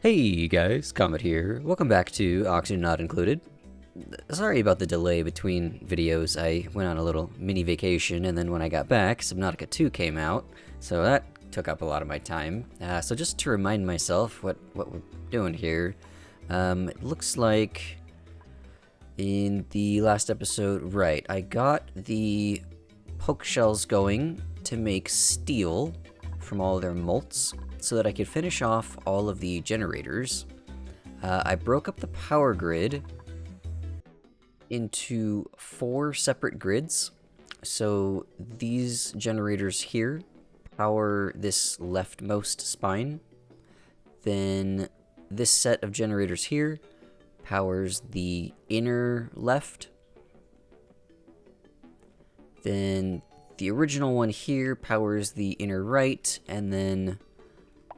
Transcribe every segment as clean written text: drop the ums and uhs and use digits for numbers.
Hey guys, Comet here. Welcome back to Oxygen Not Included. Sorry about the delay between videos. I went on a little mini vacation, and then when I got back, Subnautica 2 came out, so that took up a lot of my time. So just to remind myself what we're doing here, it looks like in the last episode, right, I got the poke shells going to make steel from all their molts, so that I could finish off all of the generators. I broke up the power grid into 4 separate grids. So these generators here power this leftmost spine. Then this set of generators here powers the inner left. Then the original one here powers the inner right, and then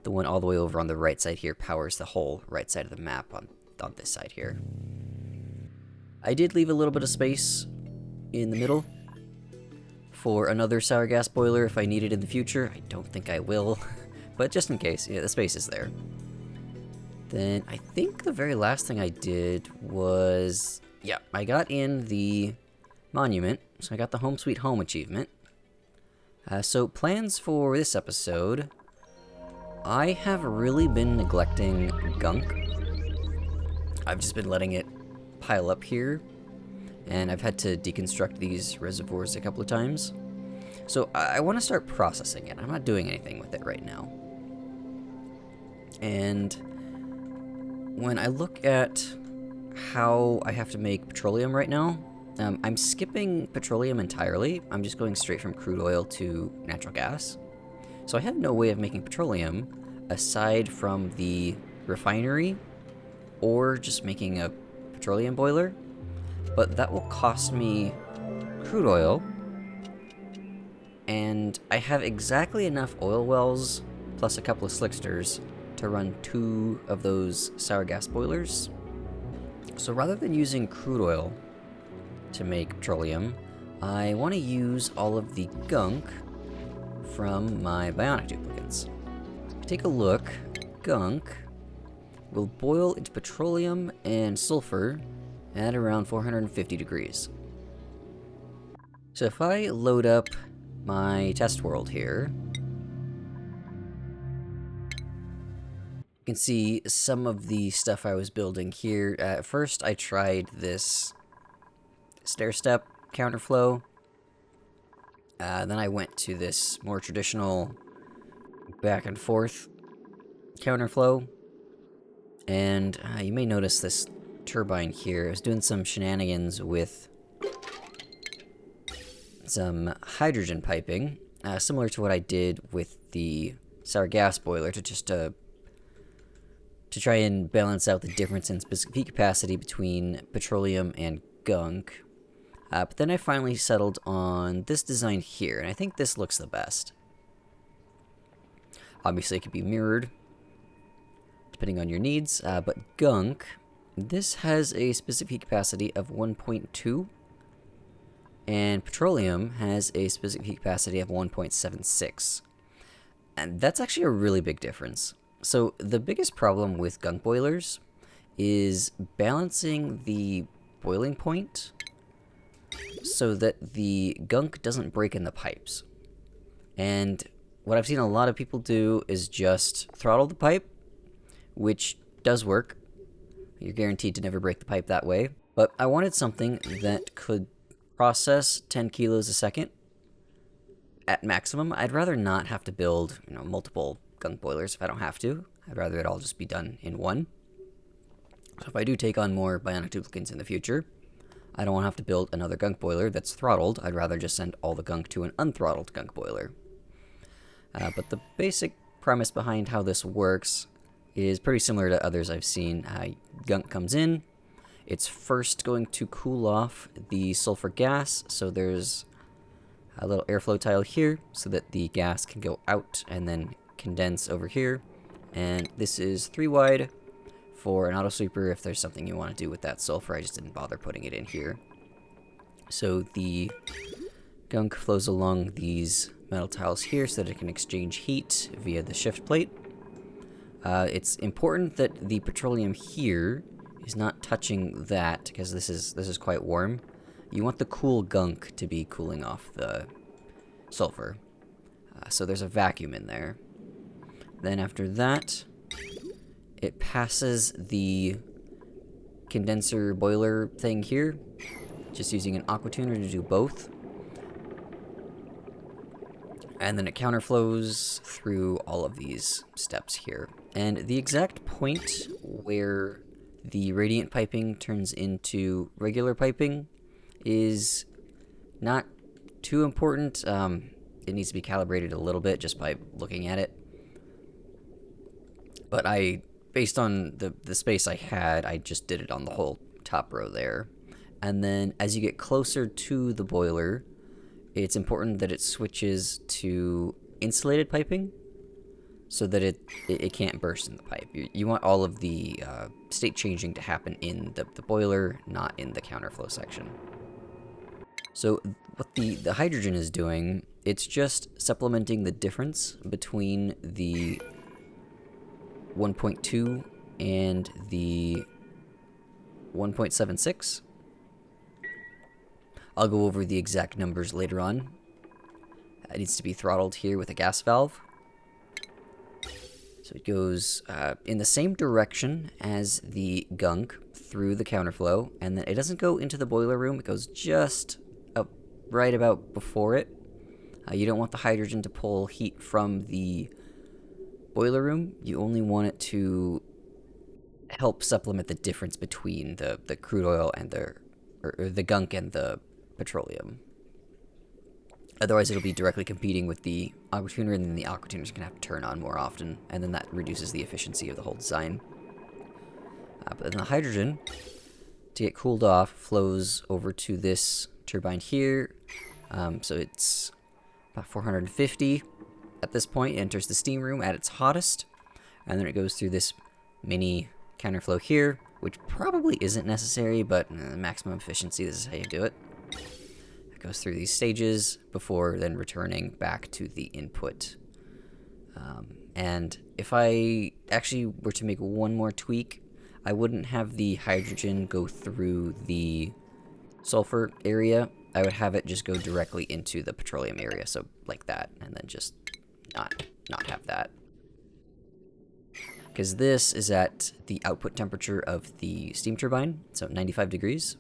the one all the way over on the right side here powers the whole right side of the map on this side here. I did leave a little bit of space in the middle for another sour gas boiler if I need it in the future. I don't think I will, but just in case, yeah, the space is there. Then I think the very last thing I did was, yeah, I got in the monument, so I got the Home Sweet Home achievement. So plans for this episode, I have really been neglecting Gunk. I've just been letting it pile up here, and I've had to deconstruct these reservoirs a couple of times. So I want to start processing it. I'm not doing anything with it right now. And when I look at how I have to make petroleum right now, I'm skipping petroleum entirely. I'm just going straight from crude oil to natural gas. So I have no way of making petroleum aside from the refinery or just making a petroleum boiler, but that will cost me crude oil, and I have exactly enough oil wells plus a couple of slicksters to run 2 of those sour gas boilers. So rather than using crude oil to make petroleum, I want to use all of the gunk from my bionic duplicates. Take a look. Gunk will boil into petroleum and sulfur at around 450 degrees. So if I load up my test world here, you can see some of the stuff I was building here. At first I tried this stair-step counterflow. Then I went to this more traditional back and forth counterflow. And you may notice this turbine here. I was doing some shenanigans with some hydrogen piping, similar to what I did with the sour gas boiler, to try and balance out the difference in specific heat capacity between petroleum and gunk. But then I finally settled on this design here, and I think this looks the best. Obviously, it could be mirrored, depending on your needs, but gunk, this has a specific heat capacity of 1.2, and petroleum has a specific heat capacity of 1.76. And that's actually a really big difference. So the biggest problem with gunk boilers is balancing the boiling point so that the gunk doesn't break in the pipes. And what I've seen a lot of people do is just throttle the pipe, which does work. You're guaranteed to never break the pipe that way. But I wanted something that could process 10 kilos a second at maximum. I'd rather not have to build, multiple gunk boilers if I don't have to. I'd rather it all just be done in one. So if I do take on more bionic duplicates in the future, I don't want to have to build another gunk boiler that's throttled. I'd rather just send all the gunk to an unthrottled gunk boiler. But the basic premise behind how this works is pretty similar to others I've seen. Gunk comes in. It's first going to cool off the sulfur gas, so there's a little airflow tile here so that the gas can go out and then condense over here. And this is 3 wide for an auto sweeper if there's something you want to do with that sulfur. I just didn't bother putting it in here. So the gunk flows along these metal tiles here so that it can exchange heat via the shift plate. It's important that the petroleum here is not touching that, because this is quite warm. You want the cool gunk to be cooling off the sulfur. So there's a vacuum in there. Then after that, it passes the condenser boiler thing here, just using an aqua tuner to do both. And then it counterflows through all of these steps here. And the exact point where the radiant piping turns into regular piping is not too important. It needs to be calibrated a little bit just by looking at it. But based on the space I had, I just did it on the whole top row there. And then as you get closer to the boiler, it's important that it switches to insulated piping so that it can't burst in the pipe. You want all of the state changing to happen in the boiler, not in the counterflow section. So what the hydrogen is doing, it's just supplementing the difference between the 1.2 and the 1.76. I'll go over the exact numbers later on. It needs to be throttled here with a gas valve. So it goes in the same direction as the gunk through the counterflow, and then it doesn't go into the boiler room, it goes just up right about before it. You don't want the hydrogen to pull heat from the boiler room, you only want it to help supplement the difference between the crude oil and the gunk and the petroleum. Otherwise, it'll be directly competing with the aqua tuner, and then the aqua tuner is going to have to turn on more often, and then that reduces the efficiency of the whole design. But then the hydrogen, to get cooled off, flows over to this turbine here. So it's about 450 at this point. It enters the steam room at its hottest, and then it goes through this mini counterflow here, which probably isn't necessary, but maximum efficiency, this is how you do it. It goes through these stages before then returning back to the input. And if I actually were to make one more tweak, I wouldn't have the hydrogen go through the sulfur area. I would have it just go directly into the petroleum area, so like that, and then just not have that. Because this is at the output temperature of the steam turbine, so 95 degrees.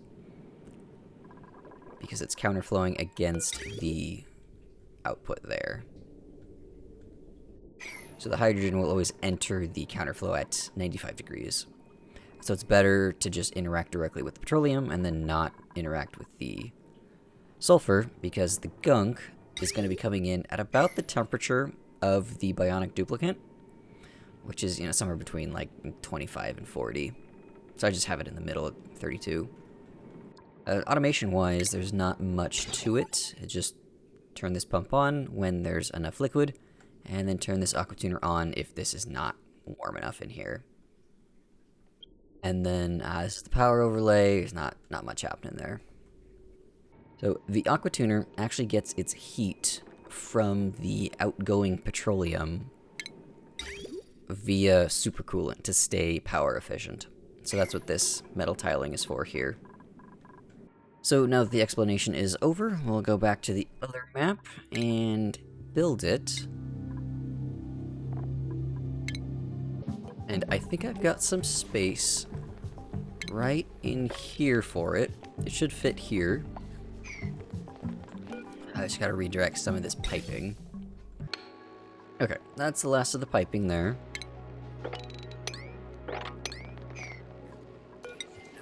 Because it's counterflowing against the output there. So the hydrogen will always enter the counterflow at 95 degrees. So it's better to just interact directly with the petroleum and then not interact with the sulfur, because the gunk is going to be coming in at about the temperature of the bionic duplicant, which is, somewhere between like 25 and 40. So I just have it in the middle at 32. Automation-wise, there's not much to it. It just turn this pump on when there's enough liquid, and then turn this aqua tuner on if this is not warm enough in here. And then this is the power overlay. There's not much happening there. So the aqua tuner actually gets its heat from the outgoing petroleum via supercoolant to stay power efficient. So that's what this metal tiling is for here. So now that the explanation is over, we'll go back to the other map and build it. And I think I've got some space right in here for it. It should fit here. I just gotta redirect some of this piping. Okay, that's the last of the piping there. I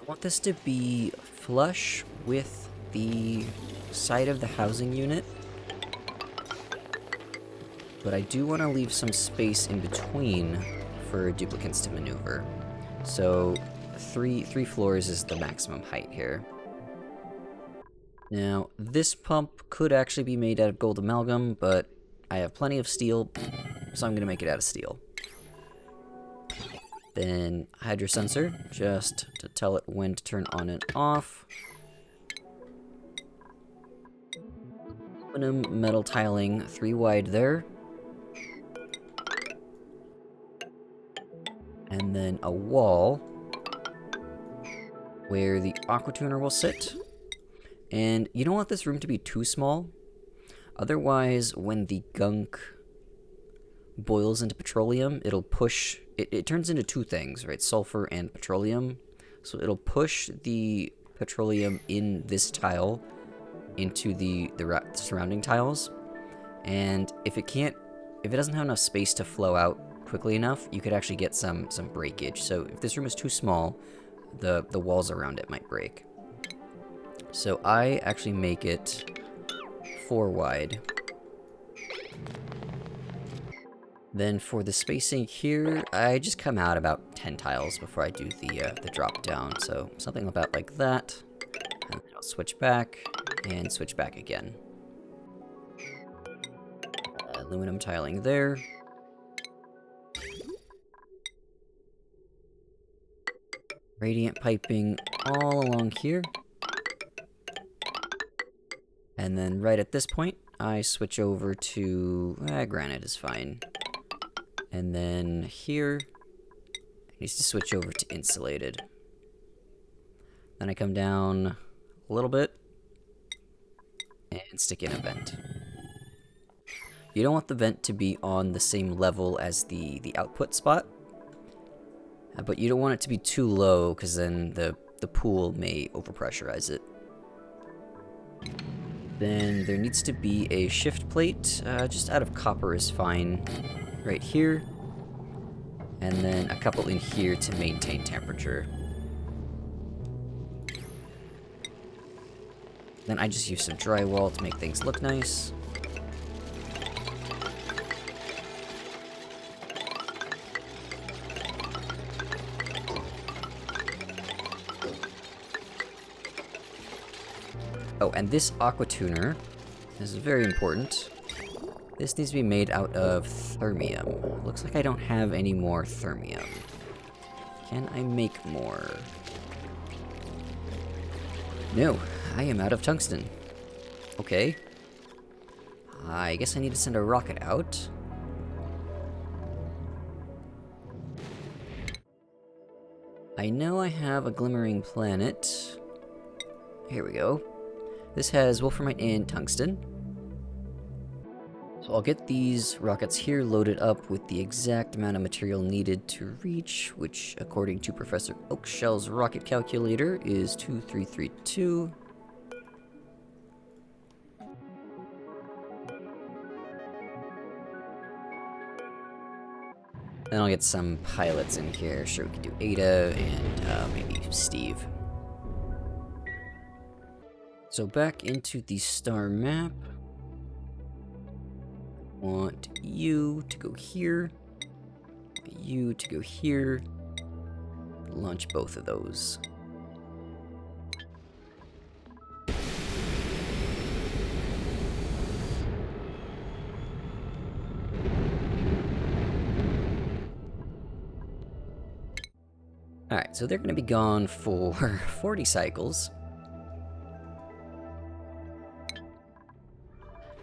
want this to be flush with the side of the housing unit, but I do want to leave some space in between for duplicants to maneuver. So three floors is the maximum height here. Now, this pump could actually be made out of gold amalgam, but I have plenty of steel, so I'm going to make it out of steel. Then hydro sensor, just to tell it when to turn on and off. Aluminum metal tiling, 3 wide there. and then a wall where the aqua tuner will sit. And you don't want this room to be too small. Otherwise, when the gunk boils into petroleum, it'll push... It turns into two things, right? Sulfur and petroleum. So it'll push the petroleum in this tile into the surrounding tiles. And if it doesn't have enough space to flow out quickly enough, you could actually get some breakage. So if this room is too small, the walls around it might break. So I actually make it 4 wide. Then for the spacing here, I just come out about 10 tiles before I do the drop down. So something about like that. And then I'll switch back and switch back again. Aluminum tiling there. Radiant piping all along here. And then right at this point, I switch over to... granite is fine. And then here, it needs to switch over to insulated. Then I come down a little bit and stick in a vent. You don't want the vent to be on the same level as the output spot, but you don't want it to be too low because then the pool may overpressurize it. Then there needs to be a shift plate, just out of copper is fine, right here. And then a couple in here to maintain temperature. Then I just use some drywall to make things look nice. Oh, and this aqua tuner is very important. This needs to be made out of thermium. Looks like I don't have any more thermium. Can I make more? No, I am out of tungsten. Okay. I guess I need to send a rocket out. I know I have a glimmering planet. Here we go. This has wolframite and tungsten. So I'll get these rockets here loaded up with the exact amount of material needed to reach, which according to Professor Oakshell's rocket calculator is 2332. Then I'll get some pilots in here. Sure, we can do Ada and maybe Steve. So back into the star map. I want you to go here. You to go here. Launch both of those. Alright, so they're going to be gone for 40 cycles.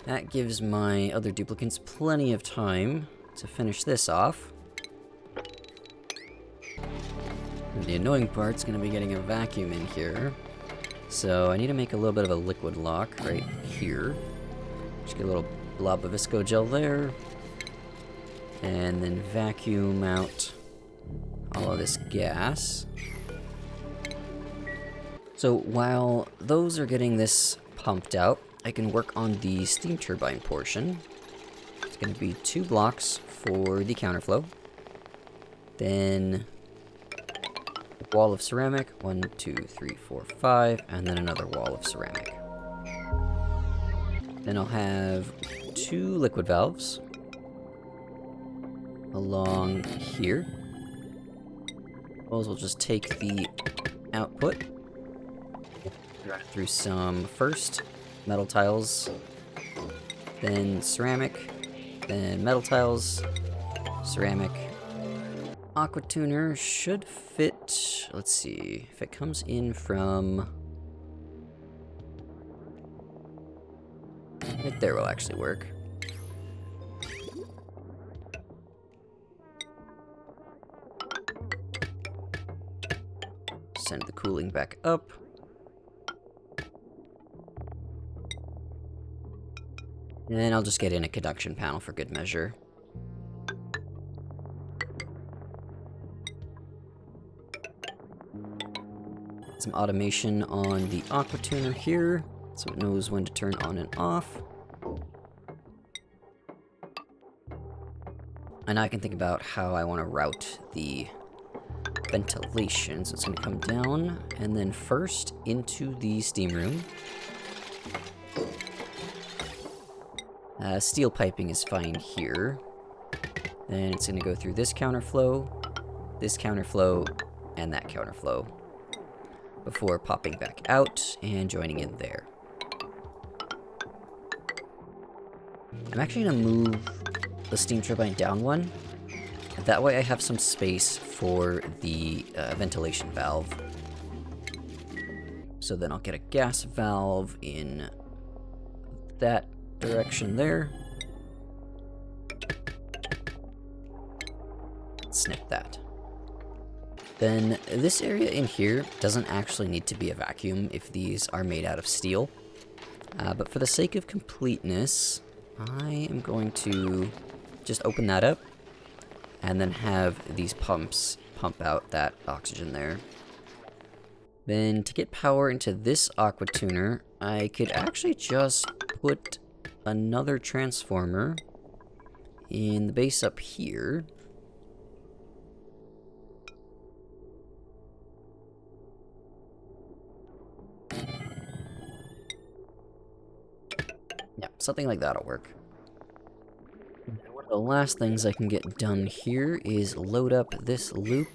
That gives my other duplicants plenty of time to finish this off. And the annoying part's going to be getting a vacuum in here. So I need to make a little bit of a liquid lock right here. Just get a little blob of visco gel there. And then vacuum out all of this gas. So while those are getting this pumped out, I can work on the steam turbine portion. It's going to be 2 blocks for the counterflow. Then a wall of ceramic, 1, 2, 3, 4, 5, and then another wall of ceramic. Then I'll have 2 liquid valves along here. Those will just take the output, run it through some first metal tiles, then ceramic, then metal tiles, ceramic. Aqua tuner should fit, let's see, if it comes in from... right there will actually work. Send the cooling back up. And then I'll just get in a conduction panel for good measure. Some automation on the aqua tuner here, so it knows when to turn on and off. And I can think about how I want to route the ventilation. So it's going to come down, and then first into the steam room. Steel piping is fine here. Then it's going to go through this counterflow, and that counterflow, before popping back out and joining in there. I'm actually going to move the steam turbine down one. That way I have some space for the ventilation valve. So then I'll get a gas valve in that direction there. Snip that. Then this area in here doesn't actually need to be a vacuum if these are made out of steel. But for the sake of completeness, I am going to just open that up and then have these pumps pump out that oxygen there. Then to get power into this aqua tuner, I could actually just put another transformer in the base up here. Yeah, something like that'll work. One of the last things I can get done here is load up this loop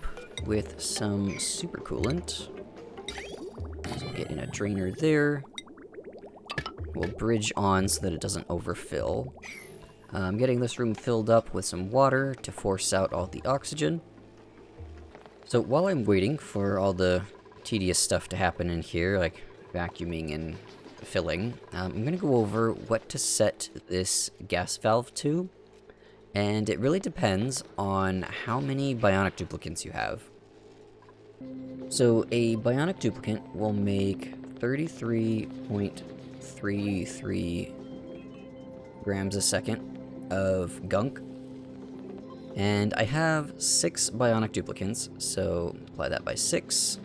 with some supercoolant. So we'll get in a drainer there. We'll bridge on so that it doesn't overfill. I'm getting this room filled up with some water to force out all the oxygen. So while I'm waiting for all the tedious stuff to happen in here, like vacuuming and filling, I'm going to go over what to set this gas valve to. And it really depends on how many bionic duplicants you have. So a bionic duplicant will make 33.33 grams a second of gunk. And I have 6 bionic duplicants, so multiply that by 6.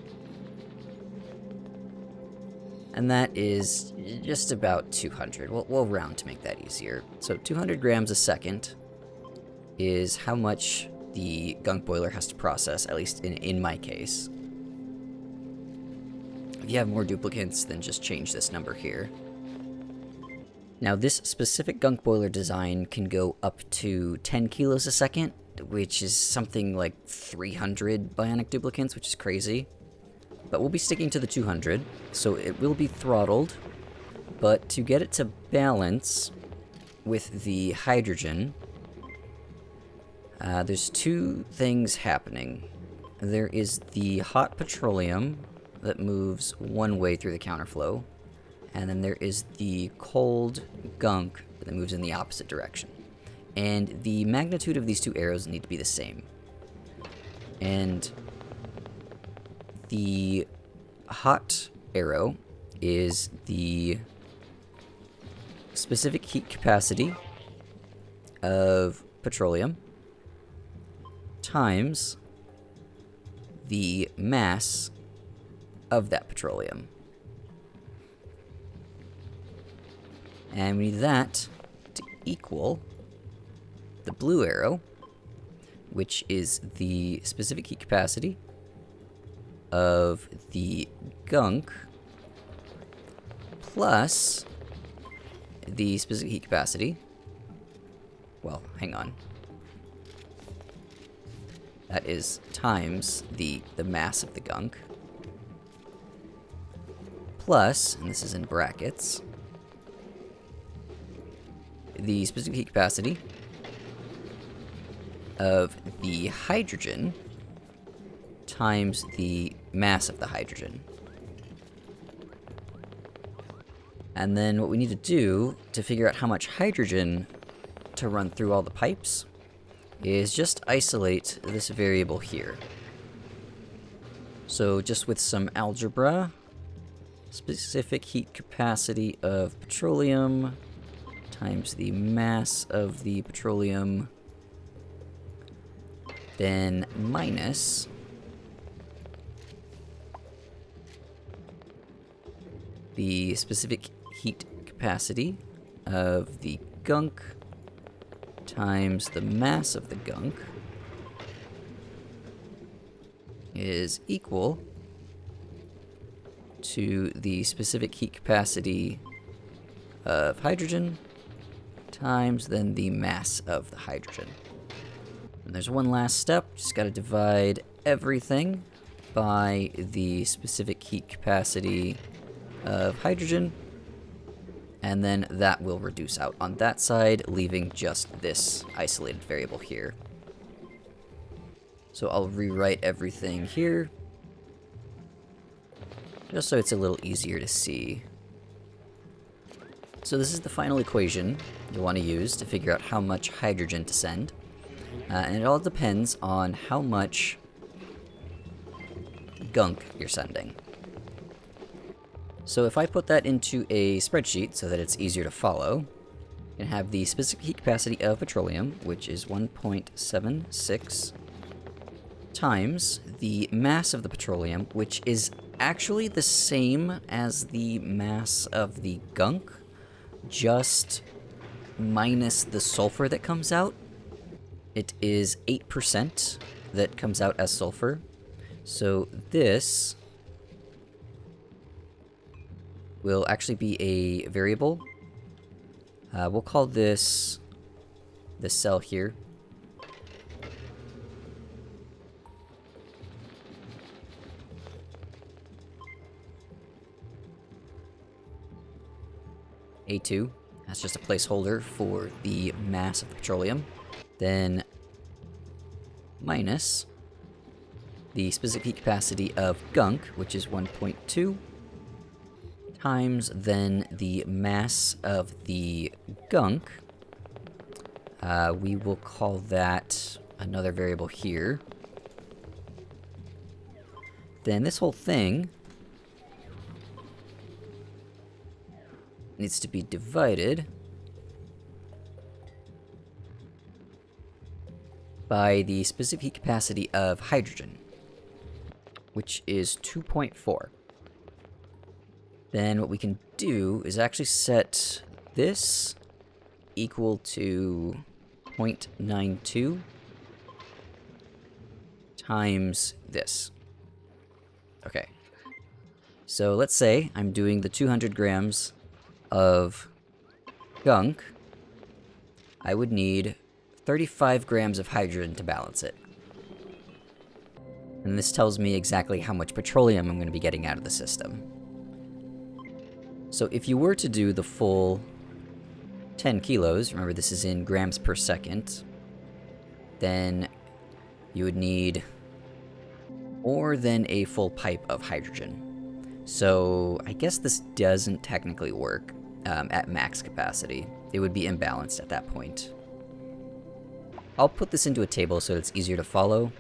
And that is just about 200. We'll round to make that easier. So 200 grams a second is how much the gunk boiler has to process, at least in my case. If you have more duplicants, then just change this number here. Now, this specific gunk boiler design can go up to 10 kilos a second, which is something like 300 bionic duplicants, which is crazy. But we'll be sticking to the 200, so it will be throttled. But to get it to balance with the hydrogen, there's 2 things happening. There is the hot petroleum that moves one way through the counterflow, and then there is the cold gunk that moves in the opposite direction. And the magnitude of these 2 arrows need to be the same. And the hot arrow is the specific heat capacity of petroleum times the mass of that petroleum. And we need that to equal the blue arrow, which is the specific heat capacity of the gunk plus the specific heat capacity. Well, hang on. That is times the mass of the gunk plus, and this is in brackets, the specific heat capacity of the hydrogen times the mass of the hydrogen. And then what we need to do to figure out how much hydrogen to run through all the pipes is just isolate this variable here. So just with some algebra, specific heat capacity of petroleum times the mass of the petroleum, then minus the specific heat capacity of the gunk times the mass of the gunk is equal to the specific heat capacity of hydrogen times then the mass of the hydrogen. And there's one last step, just gotta divide everything by the specific heat capacity of hydrogen, and then that will reduce out on that side, leaving just this isolated variable here. So I'll rewrite everything here, just so it's a little easier to see. So this is the final equation you'll want to use to figure out how much hydrogen to send. And it all depends on how much gunk you're sending. So if I put that into a spreadsheet so that it's easier to follow, you can have the specific heat capacity of petroleum, which is 1.76, times the mass of the petroleum, which is actually the same as the mass of the gunk, just minus the sulfur that comes out. It is 8% that comes out as sulfur. So this will actually be a variable. We'll call this cell here A2. That's just a placeholder for the mass of petroleum. Then minus the specific heat capacity of gunk, which is 1.2, times then the mass of the gunk. We will call that another variable here. Then this whole thing needs to be divided by the specific heat capacity of hydrogen, which is 2.4. Then what we can do is actually set this equal to 0.92 times this. Okay. So let's say I'm doing the 200 grams of gunk. I would need 35 grams of hydrogen to balance it. And this tells me exactly how much petroleum I'm going to be getting out of the system. So if you were to do the full 10 kilos, remember this is in grams per second, then you would need more than a full pipe of hydrogen. So I guess this doesn't technically work at max capacity. It would be imbalanced at that point. I'll put this into a table so it's easier to follow.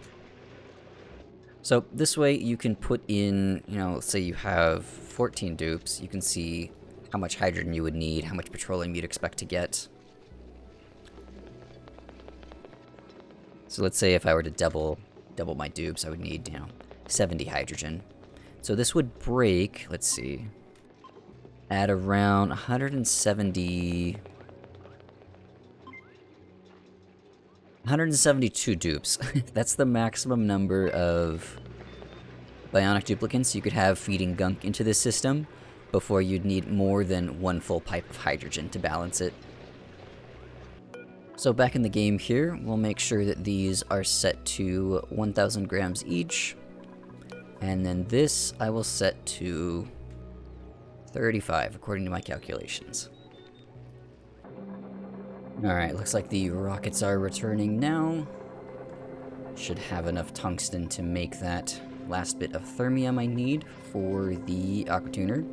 So this way you can put in, let's say you have 14 dupes, you can see how much hydrogen you would need, how much petroleum you'd expect to get. So let's say if I were to double my dupes, I would need, 70 hydrogen. So this would break, let's see, at around 172 dupes. That's the maximum number of bionic duplicants you could have feeding gunk into this system before you'd need more than one full pipe of hydrogen to balance it. So back in the game here, we'll make sure that these are set to 1,000 grams each. And then this I will set to 35 according to my calculations. Alright, looks like the rockets are returning now. Should have enough tungsten to make that last bit of thermium I need for the aquatuner.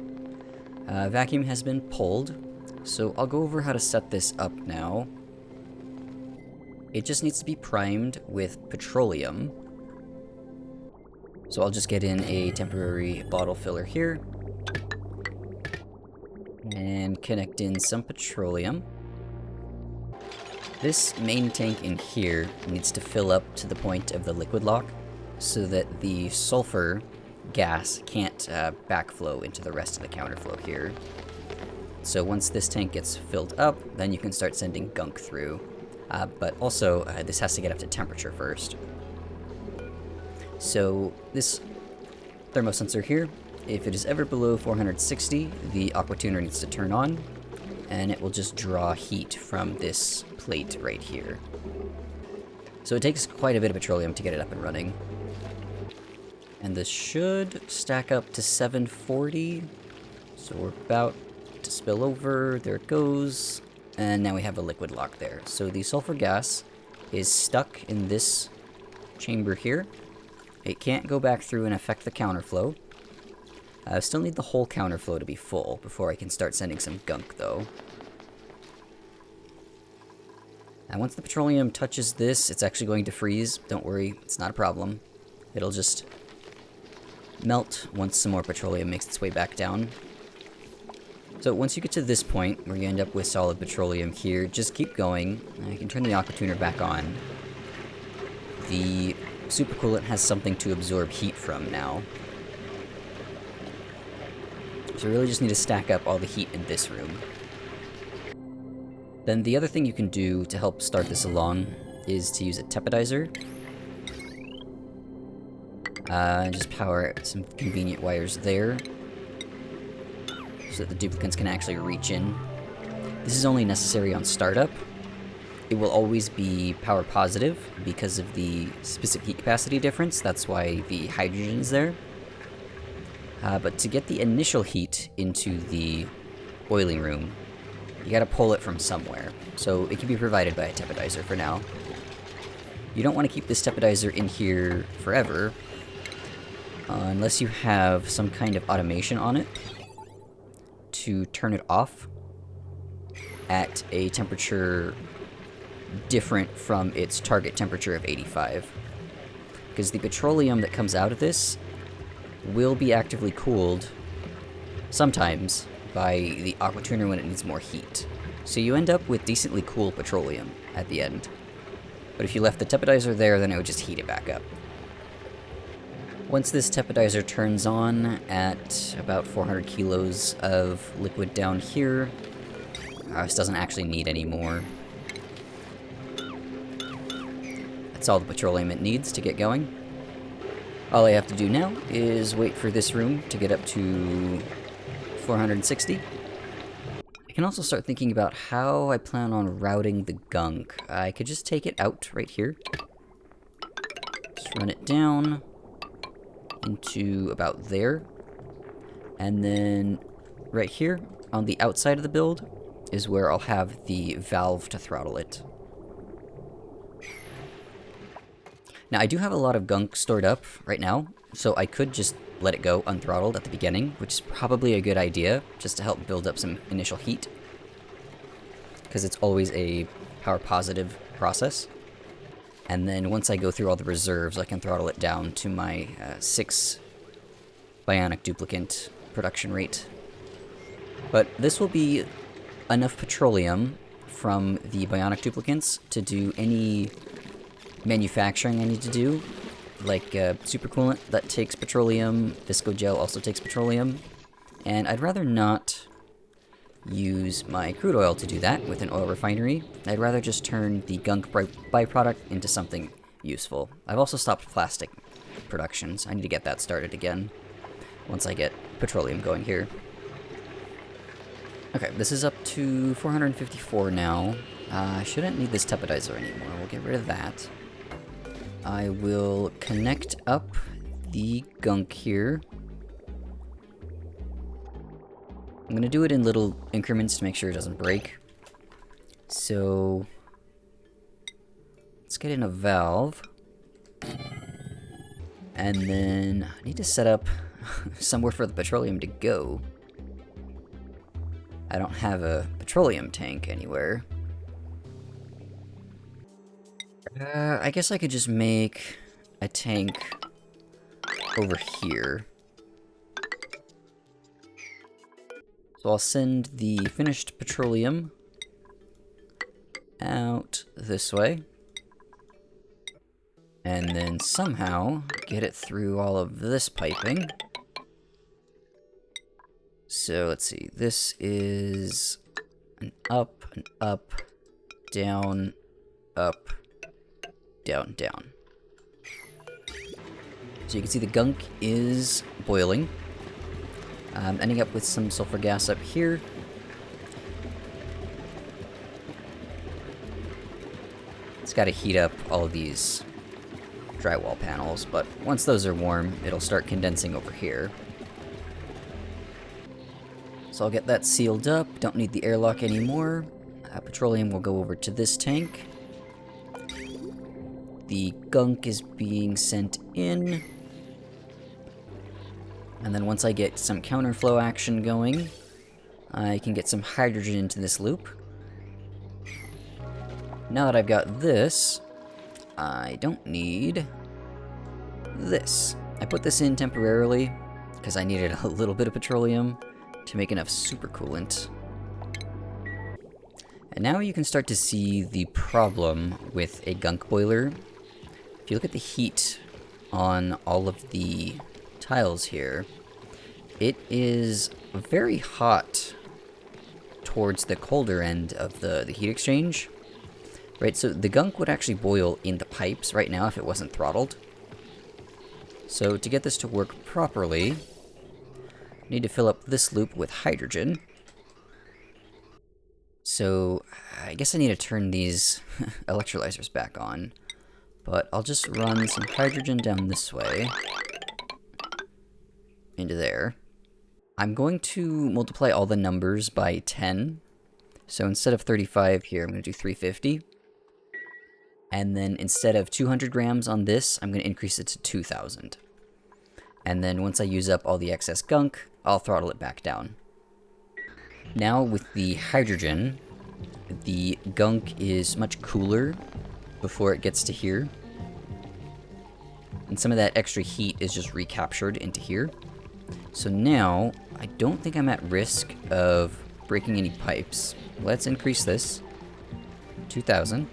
Vacuum has been pulled, so I'll go over how to set this up now. It just needs to be primed with petroleum. So I'll just get in a temporary bottle filler here. And connect in some petroleum. This main tank in here needs to fill up to the point of the liquid lock so that the sulfur gas can't backflow into the rest of the counterflow here. So once this tank gets filled up, then you can start sending gunk through. But also, this has to get up to temperature first. So this thermosensor here, if it is ever below 460, the aqua tuner needs to turn on, and it will just draw heat from this plate right here. So it takes quite a bit of petroleum to get it up and running. And this should stack up to 740, so we're about to spill over. There it goes, and now we have a liquid lock there. So the sulfur gas is stuck in this chamber here. It can't go back through and affect the counterflow. I still need the whole counterflow to be full before I can start sending some gunk, though. And once the petroleum touches this, it's actually going to freeze. Don't worry, it's not a problem. It'll just melt once some more petroleum makes its way back down. So once you get to this point, where you end up with solid petroleum here, just keep going. I can turn the aqua tuner back on. The supercoolant has something to absorb heat from now. So we really just need to stack up all the heat in this room. Then the other thing you can do to help start this along is to use a teppidizer. Just power some convenient wires there, so that the duplicants can actually reach in. This is only necessary on startup. It will always be power positive because of the specific heat capacity difference. That's why the hydrogen is there. But to get the initial heat into the boiling room, you gotta pull it from somewhere. So it can be provided by a teppidizer for now. You don't want to keep this teppidizer in here forever, unless you have some kind of automation on it to turn it off at a temperature different from its target temperature of 85. Because the petroleum that comes out of this will be actively cooled sometimes by the aqua tuner when it needs more heat. So you end up with decently cool petroleum at the end. But if you left the teppidizer there, then it would just heat it back up. Once this teppidizer turns on at about 400 kilos of liquid down here, this doesn't actually need any more. That's all the petroleum it needs to get going. All I have to do now is wait for this room to get up to 460. I can also start thinking about how I plan on routing the gunk. I could just take it out right here. Just run it down into about there. And then right here on the outside of the build is where I'll have the valve to throttle it. Now, I do have a lot of gunk stored up right now, so I could just let it go unthrottled at the beginning, which is probably a good idea, just to help build up some initial heat, because it's always a power positive process. And then once I go through all the reserves, I can throttle it down to my 6 bionic duplicant production rate. But this will be enough petroleum from the bionic duplicants to do any manufacturing I need to do, like supercoolant that takes petroleum, visco gel also takes petroleum, and I'd rather not use my crude oil to do that with an oil refinery. I'd rather just turn the gunk byproduct into something useful. I've also stopped plastic productions. I need to get that started again once I get petroleum going here. Okay, this is up to 454 now. I shouldn't need this teppidizer anymore. We'll get rid of that. I will connect up the gunk here. I'm going to do it in little increments to make sure it doesn't break. So let's get in a valve. And then I need to set up somewhere for the petroleum to go. I don't have a petroleum tank anywhere. I guess I could just make a tank over here. So I'll send the finished petroleum out this way. And then somehow get it through all of this piping. So let's see, this is an up, down, up, down, down. So you can see the gunk is boiling. Ending up with some sulfur gas up here. It's got to heat up all of these drywall panels, but once those are warm, it'll start condensing over here. So I'll get that sealed up, don't need the airlock anymore. Petroleum will go over to this tank. The gunk is being sent in. And then once I get some counterflow action going, I can get some hydrogen into this loop. Now that I've got this, I don't need this. I put this in temporarily because I needed a little bit of petroleum to make enough supercoolant. And now you can start to see the problem with a gunk boiler. If you look at the heat on all of the tiles here, it is very hot towards the colder end of the heat exchange. Right, so the gunk would actually boil in the pipes right now if it wasn't throttled. So to get this to work properly, I need to fill up this loop with hydrogen. So I guess I need to turn these electrolyzers back on. But I'll just run some hydrogen down this way. Into there. I'm going to multiply all the numbers by 10. So instead of 35 here, I'm going to do 350. And then instead of 200 grams on this, I'm going to increase it to 2,000. And then once I use up all the excess gunk, I'll throttle it back down. Now with the hydrogen, the gunk is much cooler before it gets to here. And some of that extra heat is just recaptured into here. So now, I don't think I'm at risk of breaking any pipes. Let's increase this. 2,000.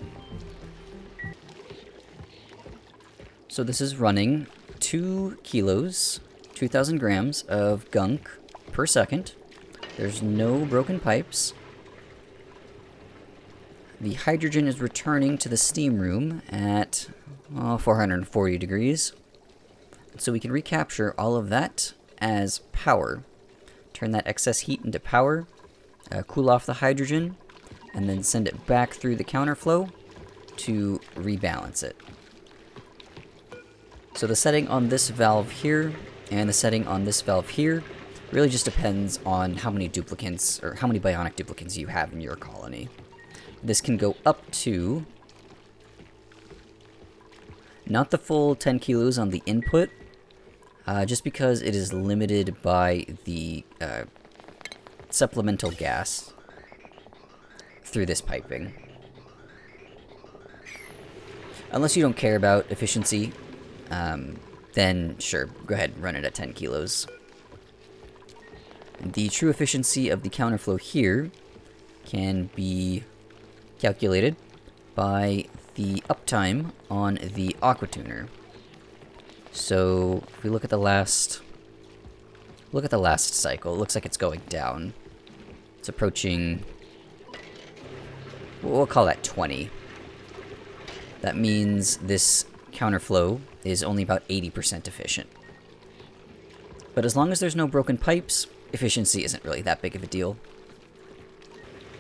So this is running 2 kilos, 2,000 grams of gunk per second. There's no broken pipes. The hydrogen is returning to the steam room at 440 degrees. So we can recapture all of that as power. Turn that excess heat into power, cool off the hydrogen, and then send it back through the counterflow to rebalance it. So the setting on this valve here and the setting on this valve here really just depends on how many duplicants or how many bionic duplicants you have in your colony. This can go up to not the full 10 kilos on the input, just because it is limited by the supplemental gas through this piping. Unless you don't care about efficiency, then sure, go ahead and run it at 10 kilos. The true efficiency of the counterflow here can be calculated by the uptime on the aquatuner. So if we look at the last cycle, it looks like it's going down. It's approaching, we'll call that 20. That means this counterflow is only about 80% efficient. But as long as there's no broken pipes, efficiency isn't really that big of a deal.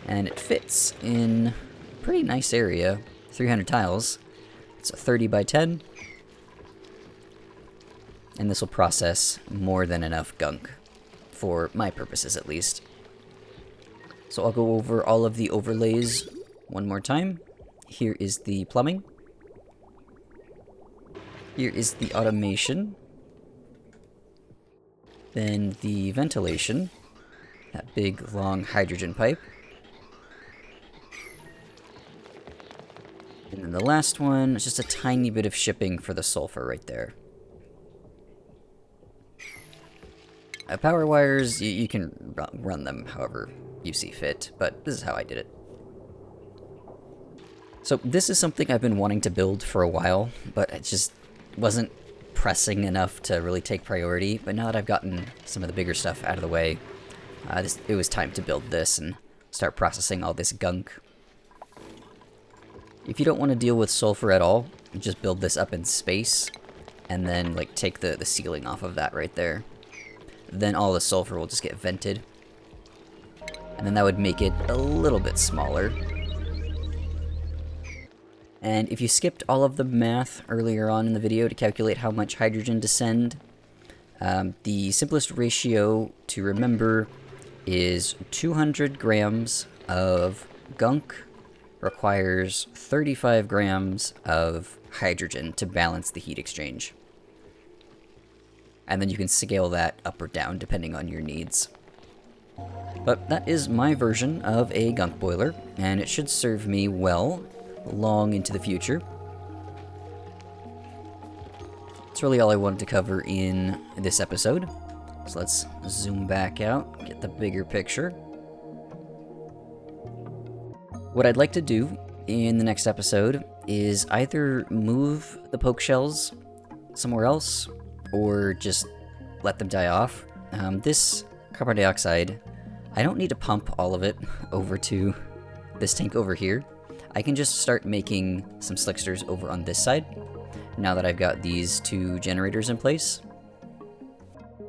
And it fits in a pretty nice area, 300 tiles. It's a 30 by 10. And this will process more than enough gunk, for my purposes at least. So I'll go over all of the overlays one more time. Here is the plumbing. Here is the automation. Then the ventilation, that big long hydrogen pipe. And then the last one is just a tiny bit of shipping for the sulfur right there. Power wires, you can run them however you see fit, but this is how I did it. So this is something I've been wanting to build for a while, but it just wasn't pressing enough to really take priority. But now that I've gotten some of the bigger stuff out of the way, it was time to build this and start processing all this gunk. If you don't want to deal with sulfur at all, just build this up in space, and then like take the ceiling off of that right there. Then all the sulfur will just get vented. And then that would make it a little bit smaller. And if you skipped all of the math earlier on in the video to calculate how much hydrogen to send, the simplest ratio to remember is 200 grams of gunk requires 35 grams of hydrogen to balance the heat exchange. And then you can scale that up or down depending on your needs. But that is my version of a gunk boiler, and it should serve me well long into the future. That's really all I wanted to cover in this episode. So let's zoom back out, get the bigger picture. What I'd like to do in the next episode is either move the poke shells somewhere else, or just let them die off. This carbon dioxide, I don't need to pump all of it over to this tank over here. I can just start making some slicksters over on this side, now that I've got these two generators in place.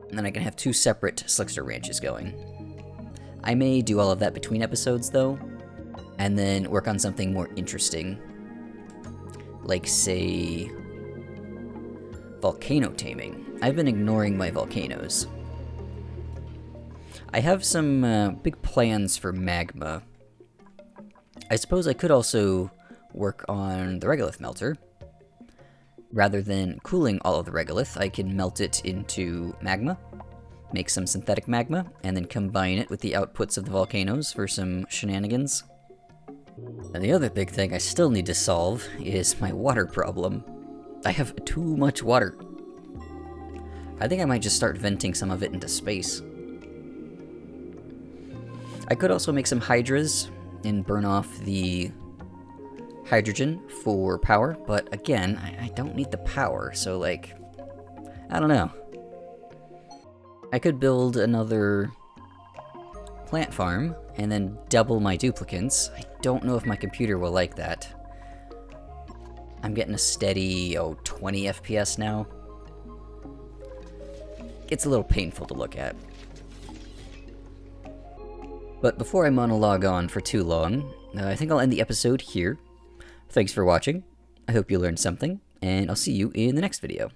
And then I can have two separate slickster ranches going. I may do all of that between episodes, though, and then work on something more interesting. Like, say, volcano taming. I've been ignoring my volcanoes. I have some big plans for magma. I suppose I could also work on the regolith melter. Rather than cooling all of the regolith, I can melt it into magma, make some synthetic magma, and then combine it with the outputs of the volcanoes for some shenanigans. And the other big thing I still need to solve is my water problem. I have too much water. I think I might just start venting some of it into space. I could also make some hydras and burn off the hydrogen for power, but again, I don't need the power, so like, I don't know. I could build another plant farm and then double my duplicants. I don't know if my computer will like that. I'm getting a steady, 20 FPS now. It's a little painful to look at. But before I monologue on for too long, I think I'll end the episode here. Thanks for watching. I hope you learned something, and I'll see you in the next video.